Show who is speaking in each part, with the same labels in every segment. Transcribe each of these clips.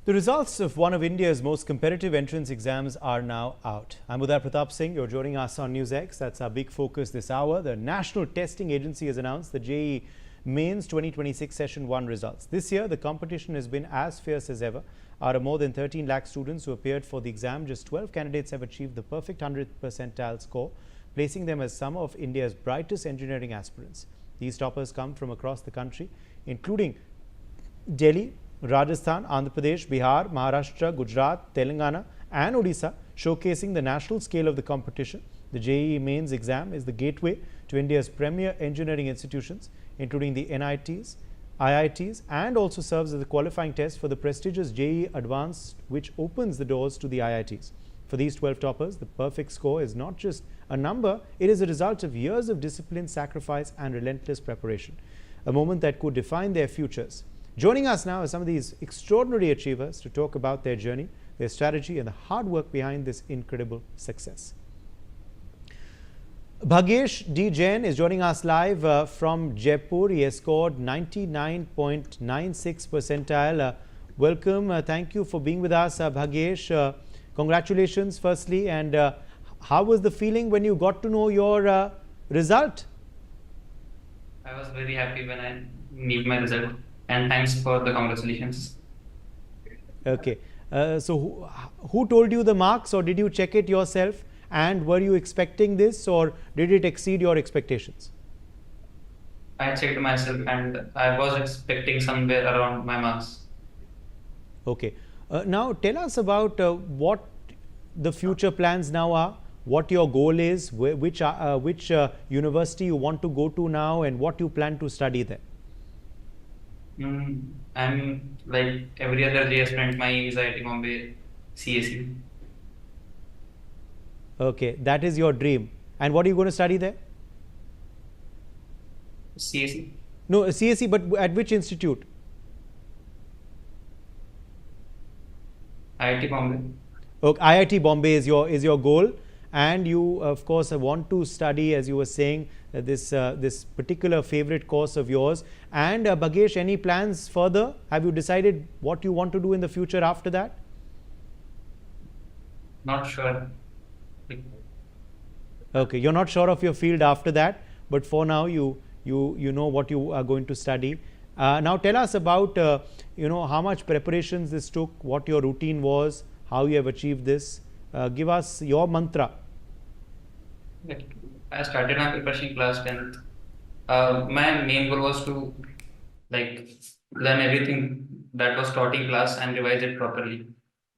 Speaker 1: The results of one of India's most competitive entrance exams are now out. I'm Uday Pratap Singh. You're joining us on Newsx. That's our big focus this hour. The National Testing Agency has announced the JEE Mains 2026 Session 1 results. This year, the competition has been as fierce as ever. Out of more than 13 lakh students who appeared for the exam, just 12 candidates have achieved the perfect 100th percentile score, placing them as some of India's brightest engineering aspirants. These toppers come from across the country, including Delhi, Rajasthan, Andhra Pradesh, Bihar, Maharashtra, Gujarat, Telangana and Odisha, showcasing the national scale of the competition. The JEE Mains exam is the gateway to India's premier engineering institutions, including the NITs, IITs, and also serves as the qualifying test for the prestigious JEE Advanced, which opens the doors to the IITs. For these 12 toppers, the perfect score is not just a number, it is a result of years of discipline, sacrifice and relentless preparation, a moment that could define their futures. Joining us now are some of these extraordinary achievers to talk about their journey, their strategy and the hard work behind this incredible success. Bhagesh Jain is joining us live from Jaipur. He has scored 99.96 percentile. Welcome. Thank you for being with us, Bhagesh. Congratulations firstly, and how was the feeling when you got to know your result?
Speaker 2: I was very happy when I knew my result. And thanks for the congratulations.
Speaker 1: Okay. So who told you the marks, or did you check it yourself? And were you expecting this, or did it exceed your expectations?
Speaker 2: I checked myself and I was expecting somewhere around my marks.
Speaker 1: Okay. Now tell us about what the future plans now are, what your goal is, which university you want to go to now, and what you plan to study there.
Speaker 2: I'm like every other JEE aspirant. My aim is IIT Bombay, CSE.
Speaker 1: Okay, that is your dream. And what are you going to study there?
Speaker 2: CSE.
Speaker 1: No, CSE, but at which institute?
Speaker 2: IIT Bombay.
Speaker 1: Okay, IIT Bombay is your goal, and you of course want to study, as you were saying, this particular favorite course of yours. And Bhagesh, any plans further? Have you decided what you want to do in the future after that?
Speaker 2: Not sure.
Speaker 1: Okay, you're not sure of your field after that, but for now you know what you are going to study. Now tell us about how much preparations this took, what your routine was, how you have achieved this. Give us your mantra.
Speaker 2: I started my preparation class 10th. My main goal was to learn everything that was taught in class and revise it properly.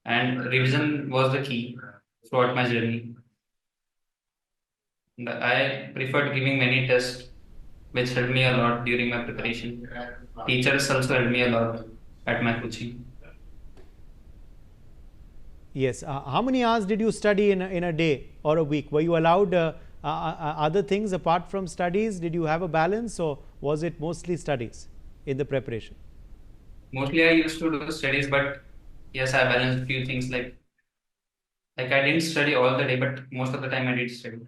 Speaker 2: And revision was the key throughout my journey. I preferred giving many tests, which helped me a lot during my preparation. Teachers also helped me a lot at my coaching.
Speaker 1: Yes. How many hours did you study in a day or a week? Were you allowed other things apart from studies? Did you have a balance, or was it mostly studies in the preparation?
Speaker 2: Mostly I used to do studies, but yes, I balanced a few things like I didn't study all the day, but most of the time I did study.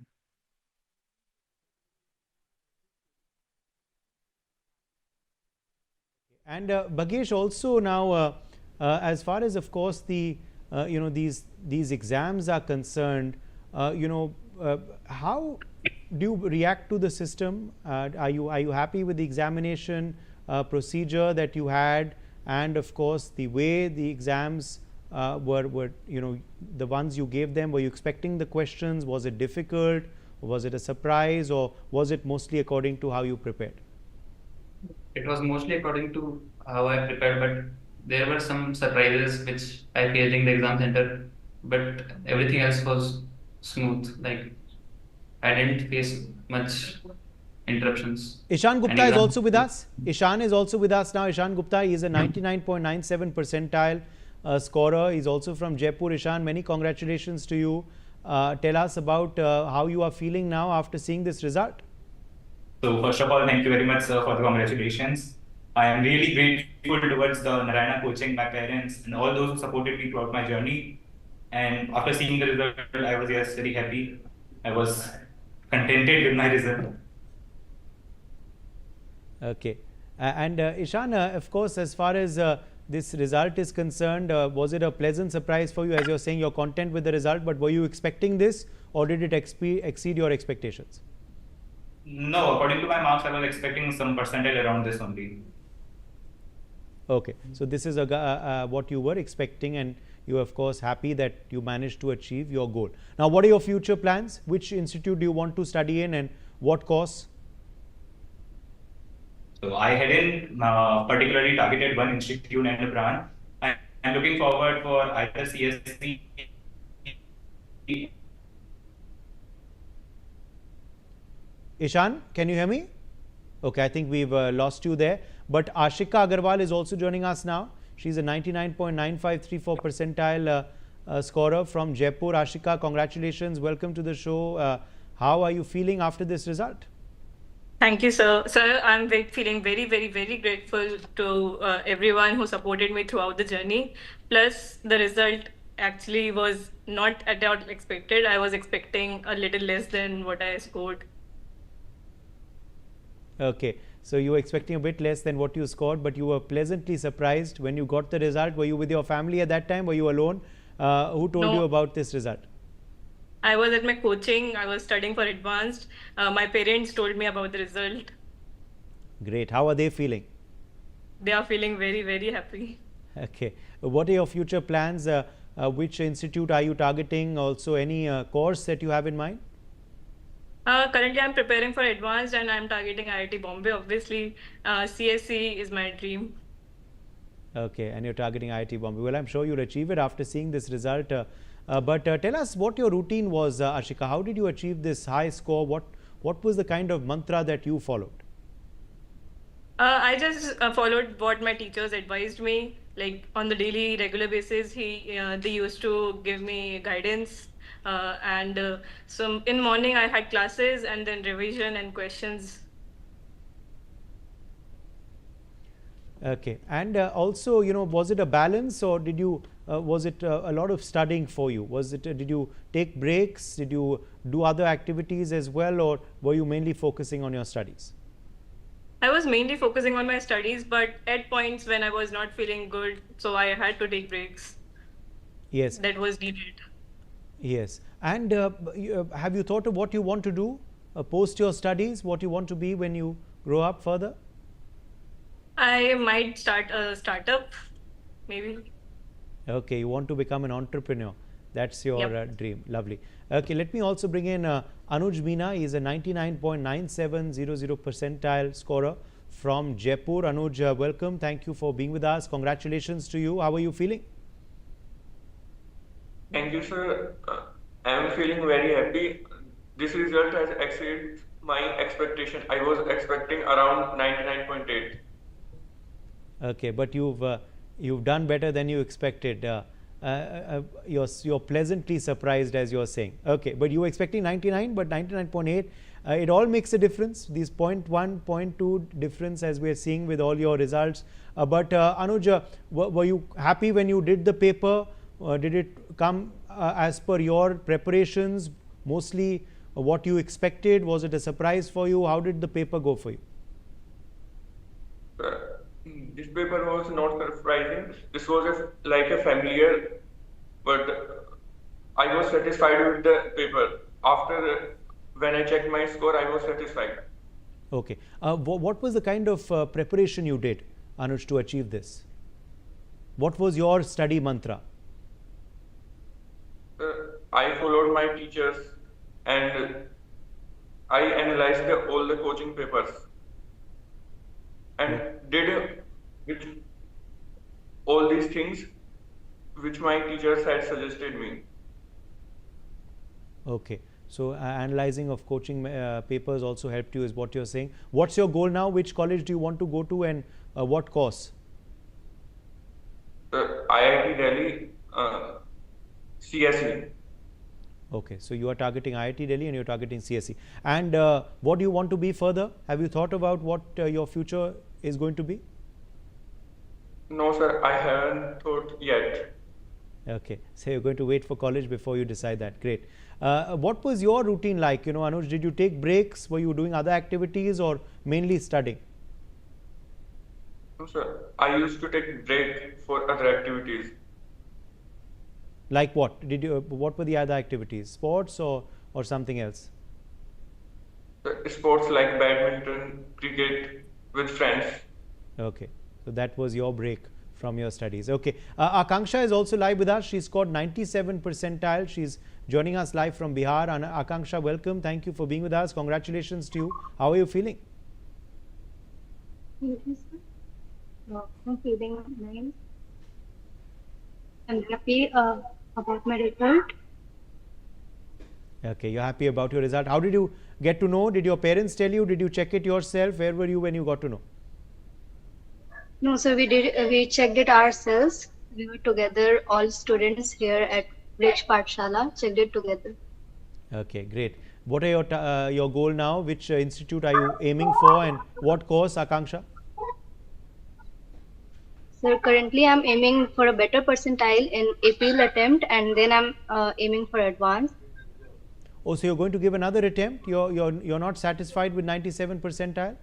Speaker 1: And Bhagesh, also now, as far as of course the these exams are concerned, how do you react to the system? Are you happy with the examination procedure that you had, and of course the way the exams were the ones you gave them? Were you expecting the questions? Was it difficult? Was it a surprise, or was it mostly according to how you prepared?
Speaker 2: It was mostly according to how I prepared, but there were some surprises which I faced in the exam center, but everything else was smooth. Like I didn't face much interruptions.
Speaker 1: Ishan Gupta is also with us. Ishan is also with us now. Ishan Gupta is a 99.97 percentile scorer. He's also from Jaipur. Ishan, many congratulations to you. Tell us about how you are feeling now after seeing this result.
Speaker 3: So first of all, thank you very much, sir, for the congratulations. I am really grateful towards the Narayana coaching, my parents, and all those who supported me throughout my journey. And after seeing the result, I was very happy. I was contented with my result.
Speaker 1: Okay. And Ishan, of course, as far as this result is concerned, was it a pleasant surprise for you? As you're saying, you're content with the result, but were you expecting this, or did it exceed your expectations?
Speaker 3: No, according to my marks, I was expecting some percentile around this only.
Speaker 1: Okay, so this is what you were expecting, and you are of course happy that you managed to achieve your goal. Now, what are your future plans? Which institute do you want to study in, and what course?
Speaker 3: So I hadn't particularly targeted one institute and a brand. I'm looking forward for either CSC.
Speaker 1: Ishan, can you hear me? Okay, I think we've lost you there. But Ashika Garwal is also joining us now. She's a 99.9534 percentile scorer from Jaipur. Ashika, congratulations. Welcome to the show. How are you feeling after this result?
Speaker 4: Thank you, sir. Sir, I'm feeling very, very, very grateful to everyone who supported me throughout the journey. Plus, the result actually was not at all expected. I was expecting a little less than what I scored.
Speaker 1: Okay, so you were expecting a bit less than what you scored, but you were pleasantly surprised when you got the result. Were you with your family at that time? Were you alone? Who told you about this result?
Speaker 4: I was at my coaching. I was studying for advanced. My parents told me about the result.
Speaker 1: Great. How are they feeling?
Speaker 4: They are feeling very, very happy.
Speaker 1: Okay. What are your future plans? Which institute are you targeting? Also, any course that you have in mind?
Speaker 4: Currently, I'm preparing for advanced and I'm targeting IIT Bombay. Obviously, CSC is my dream.
Speaker 1: Okay, and you're targeting IIT Bombay. Well, I'm sure you'll achieve it after seeing this result. But tell us what your routine was, Ashika. How did you achieve this high score? What was the kind of mantra that you followed?
Speaker 4: I just followed what my teachers advised me. Like on the daily, regular basis, they used to give me guidance. So in morning I had classes and then revision and questions.
Speaker 1: Okay, and also, was it a balance, or did you was it a lot of studying for you? Was it did you take breaks? Did you do other activities as well, or were you mainly focusing on your studies?
Speaker 4: I was mainly focusing on my studies, but at points when I was not feeling good, so I had to take breaks.
Speaker 1: Yes,
Speaker 4: that was needed.
Speaker 1: Yes, and have you thought of what you want to do post your studies? What you want to be when you grow up further?
Speaker 4: I might start a startup, maybe.
Speaker 1: Okay, you want to become an entrepreneur. That's your dream. Lovely. Okay, let me also bring in Anoj Mina. He is a 99.9700 percentile scorer from Jaipur. Anuj, welcome. Thank you for being with us. Congratulations to you. How are you feeling?
Speaker 5: Thank you, sir. I am feeling very happy. This result has exceeded my expectation. I was expecting around 99.8.
Speaker 1: Okay, but you've done better than you expected. You're pleasantly surprised, as you're saying. Okay, but you were expecting 99, but 99.8. It all makes a difference. These 0.1, 0.2 difference, as we're seeing with all your results. But Anuj, were you happy when you did the paper? Did it come as per your preparations? Mostly what you expected? Was it a surprise for you? How did the paper go for you?
Speaker 5: This paper was not surprising. This was like a familiar, but I was satisfied with the paper. After when I checked my score, I was satisfied.
Speaker 1: Okay. What was the kind of preparation you did, Anuj, to achieve this? What was your study mantra?
Speaker 5: I followed my teachers and I analyzed all the coaching papers and did all these things which my teachers had suggested me.
Speaker 1: Okay. So analyzing of coaching papers also helped you, is what you're saying. What's your goal now? Which college do you want to go to, and what course?
Speaker 5: IIT Delhi, CSE.
Speaker 1: Okay, so you are targeting IIT Delhi and you're targeting CSE. And what do you want to be further? Have you thought about what your future is going to be?
Speaker 5: No, sir, I haven't thought yet.
Speaker 1: Okay, so you're going to wait for college before you decide that. Great. What was your routine like? Anuj, did you take breaks? Were you doing other activities or mainly studying?
Speaker 5: No, sir. I used to take break for other activities.
Speaker 1: Like what? What were the other activities? Sports or something else?
Speaker 5: Sports like badminton, cricket with friends.
Speaker 1: Okay, so that was your break from your studies. Okay, Akanksha is also live with us. She scored 97 percentile. She's joining us live from Bihar. And Akanksha, welcome. Thank you for being with us. Congratulations to you. How are you feeling?
Speaker 6: Thank you, sir. I'm feeling nice. I'm happy about my result.
Speaker 1: Okay, you're happy about your result. How did you get to know? Did your parents tell you? Did you check it yourself? Where were you when you got to know?
Speaker 6: No, sir, we checked it ourselves. We were together, all students here at Rich Pathshala, checked it together.
Speaker 1: Okay, great. What are your goal now? Which institute are you aiming for, and what course, Akanksha?
Speaker 6: Sir, currently I'm aiming for a better percentile in appeal attempt, and then I'm aiming for advanced.
Speaker 1: Oh, so you're going to give another attempt? You're not satisfied with 97 percentile?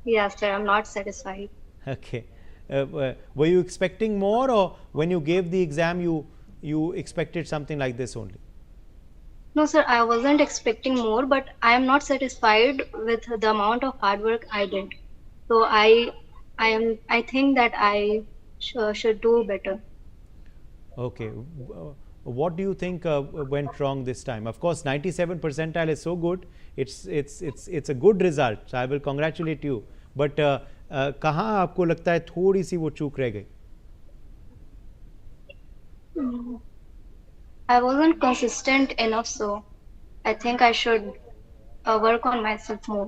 Speaker 6: Yes, sir, I'm not satisfied.
Speaker 1: Okay. Were you expecting more, or when you gave the exam, you expected something like this only?
Speaker 6: No, sir, I wasn't expecting more, but I am not satisfied with the amount of hard work I did. So I think that I should do better.
Speaker 1: Okay. What do you think went wrong this time? Of course, 97 percentile is so good. It's a good result. So I will congratulate you. But कहाँ आपको लगता है थोड़ी सी वो चूक रह गई?
Speaker 6: I wasn't consistent enough, so I think I should work on myself more.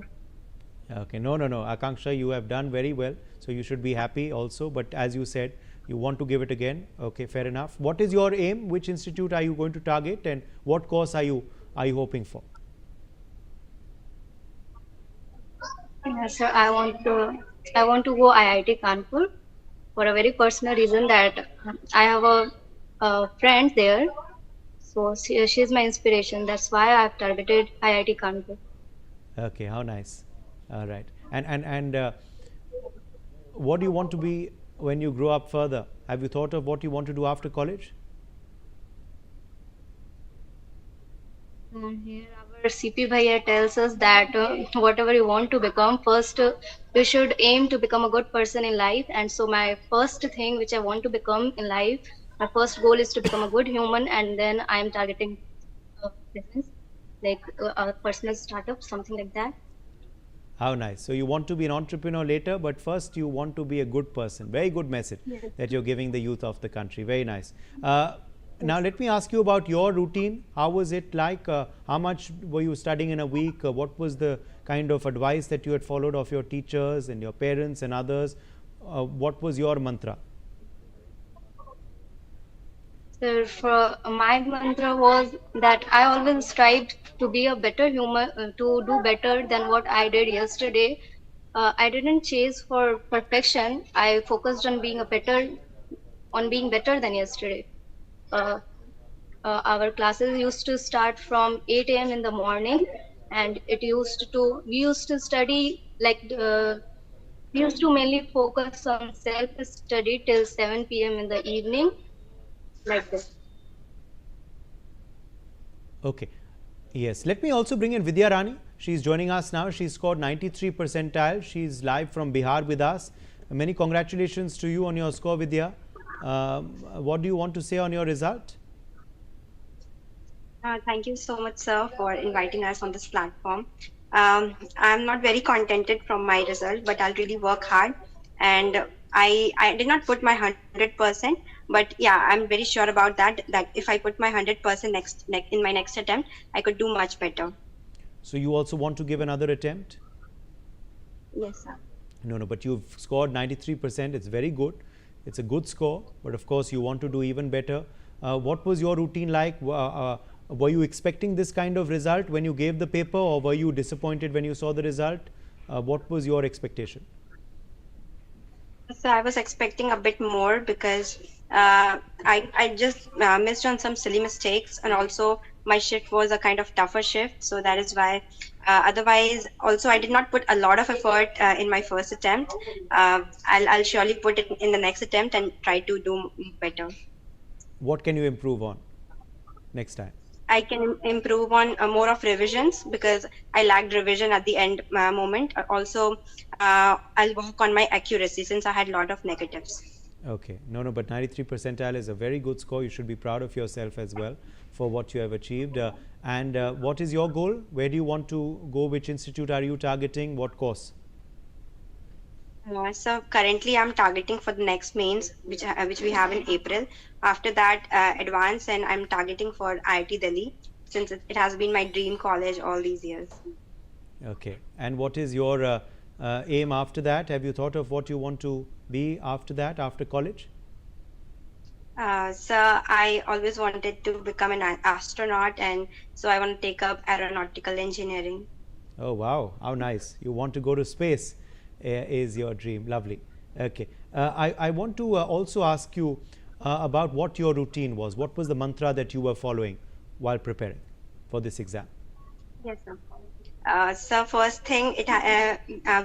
Speaker 1: Okay, no. Akanksha, you have done very well. So you should be happy also. But as you said, you want to give it again. Okay, fair enough. What is your aim? Which institute are you going to target, and what course are you hoping for?
Speaker 6: Yes, sir. I want to go IIT Kanpur for a very personal reason that I have a friend there. So she's my inspiration. That's why I've targeted IIT Kanpur.
Speaker 1: Okay, how nice. All right. And what do you want to be when you grow up further? Have you thought of what you want to do after college?
Speaker 6: Here our CP Bhaiya tells us that whatever you want to become, first you should aim to become a good person in life. And so my first thing which I want to become in life, my first goal is to become a good human, and then I am targeting a business, like a personal startup, something like that.
Speaker 1: How nice. So you want to be an entrepreneur later, but first you want to be a good person. Very good message that you're giving the youth of the country. Very nice. Now let me ask you about your routine. How was it like? How much were you studying in a week? What was the kind of advice that you had followed of your teachers and your parents and others? What was your mantra?
Speaker 6: So for my mantra was that I always strived to be a better human, to do better than what I did yesterday. I didn't chase for perfection. I focused on being better than yesterday. Uh, our classes used to start from 8 a.m. in the morning, and we used to study we used to mainly focus on self study till 7 p.m. in the evening, like this.
Speaker 1: Okay. Yes. Let me also bring in Vidya Rani. She's joining us now. She scored 93 percentile. She's live from Bihar with us. Many congratulations to you on your score, Vidya. What do you want to say on your result?
Speaker 7: Thank you so much, sir, for inviting us on this platform. I'm not very contented from my result, but I'll really work hard. And I did not put my 100%, but yeah, I'm very sure about that. That if I put my 100% in my next attempt, I could do much better.
Speaker 1: So you also want to give another attempt?
Speaker 7: Yes, sir.
Speaker 1: No, but you've scored 93%. It's very good. It's a good score, but of course you want to do even better. What was your routine like? Were you expecting this kind of result when you gave the paper, or were you disappointed when you saw the result? What was your expectation?
Speaker 7: So I was expecting a bit more because I just missed on some silly mistakes, and also my shift was a kind of tougher shift, so that is why. Otherwise, also I did not put a lot of effort in my first attempt. I'll surely put it in the next attempt and try to do better.
Speaker 1: What can you improve on next time?
Speaker 7: I can improve on more of revisions because I lacked revision at the end moment. Also, I'll work on my accuracy since I had a lot of negatives.
Speaker 1: Okay, no, but 93 percentile is a very good score. You should be proud of yourself as well for what you have achieved. And what is your goal? Where do you want to go? Which institute are you targeting? What course?
Speaker 7: So currently, I'm targeting for the next mains, which we have in April. After that, advance, and I'm targeting for IIT Delhi since it has been my dream college all these years.
Speaker 1: Okay, and what is your aim after that? Have you thought of what you want to be after that, after college?
Speaker 7: So I always wanted to become an astronaut, and so I want to take up aeronautical engineering.
Speaker 1: Oh wow, how nice. You want to go to space is your dream. Lovely. Okay, I want to also ask you about what your routine was. What was the mantra that you were following while preparing for this exam?
Speaker 7: Yes, sir. So first thing,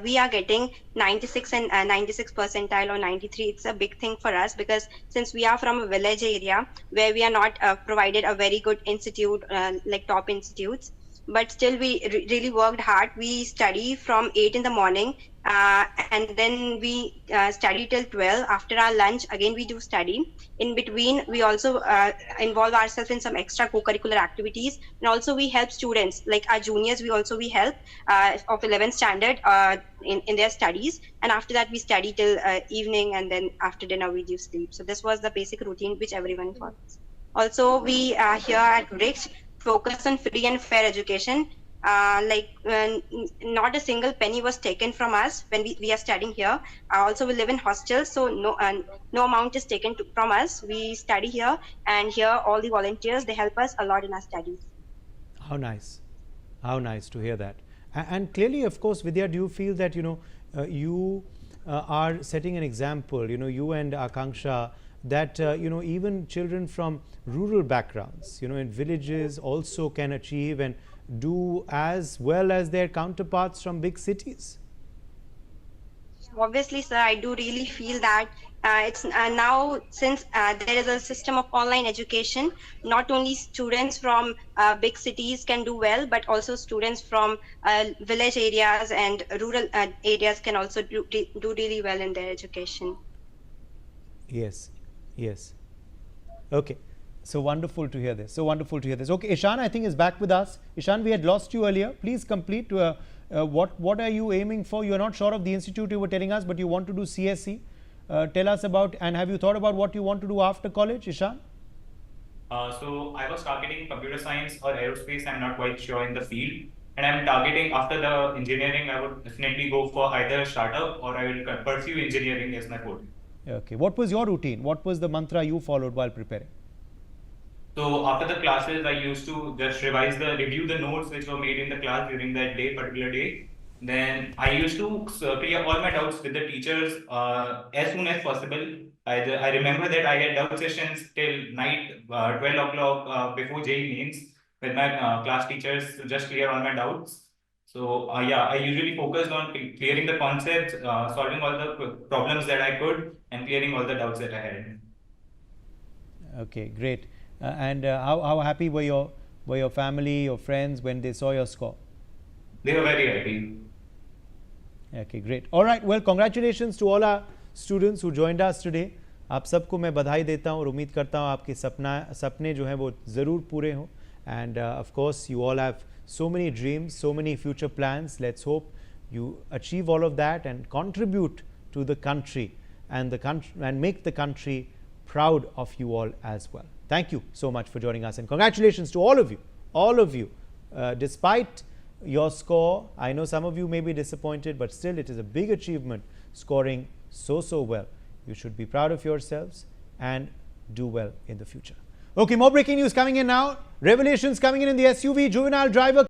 Speaker 7: we are getting 96 and 96 percentile or 93. It's a big thing for us because since we are from a village area where we are not provided a very good institute like top institutes, but still we really worked hard. We study from 8 in the morning and then we study till 12. After our lunch, again we do study. In between, we also involve ourselves in some extra co-curricular activities, and also we help students like our juniors. We help of 11th standard in their studies, and after that we study till evening, and then after dinner we do sleep. So this was the basic routine which everyone follows. Also, we here at Rich focus on free and fair education. Not a single penny was taken from us when we are studying here. Also, we live in hostels, so no amount is taken from us. We study here, and here all the volunteers, they help us a lot in our studies.
Speaker 1: How nice to hear that. And clearly, of course, Vidya, do you feel that you are setting an example, you and Akanga, that even children from rural backgrounds, in villages also can achieve and do as well as their counterparts from big cities?
Speaker 7: Obviously, sir, I do really feel that it's now since there is a system of online education, not only students from big cities can do well, but also students from village areas and rural areas can also do really well in their education.
Speaker 1: Yes. Okay. So wonderful to hear this. Okay, Ishan, I think, is back with us. Ishan, we had lost you earlier. Please complete. What are you aiming for? You are not sure of the institute you were telling us, but you want to do CSE. Tell us about, and have you thought about what you want to do after college, Ishan?
Speaker 3: So I was targeting computer science or aerospace. I'm not quite sure in the field. And I'm targeting after the engineering, I would definitely go for either startup or I will pursue engineering as my forte.
Speaker 1: Okay. What was your routine? What was the mantra you followed while preparing?
Speaker 3: So after the classes, I used to just review the notes which were made in the class during that particular day. Then I used to clear all my doubts with the teachers as soon as possible. I remember that I had doubt sessions till night, 12 o'clock before JEE Mains with my class teachers to just clear all my doubts. So I usually focused on clearing the concepts, solving all the problems that I could, and clearing all the doubts that I had.
Speaker 1: Okay, great. And how happy were your family, your friends when they saw your score?
Speaker 3: They were very happy.
Speaker 1: Okay, great. All right. Well, congratulations to all our students who joined us today. आप सबको मैं बधाई देता हूँ और उम्मीद करता हूँ आपके सपने जो हैं वो ज़रूर पूरे हों. And of course, you all have so many dreams, so many future plans. Let's hope you achieve all of that and contribute to the country and make the country proud of you all as well. Thank you so much for joining us, and congratulations to all of you. Despite your score, I know some of you may be disappointed, but still it is a big achievement, scoring so well. You should be proud of yourselves and do well in the future. Okay, more breaking news coming in now. Revelations coming in the SUV juvenile driver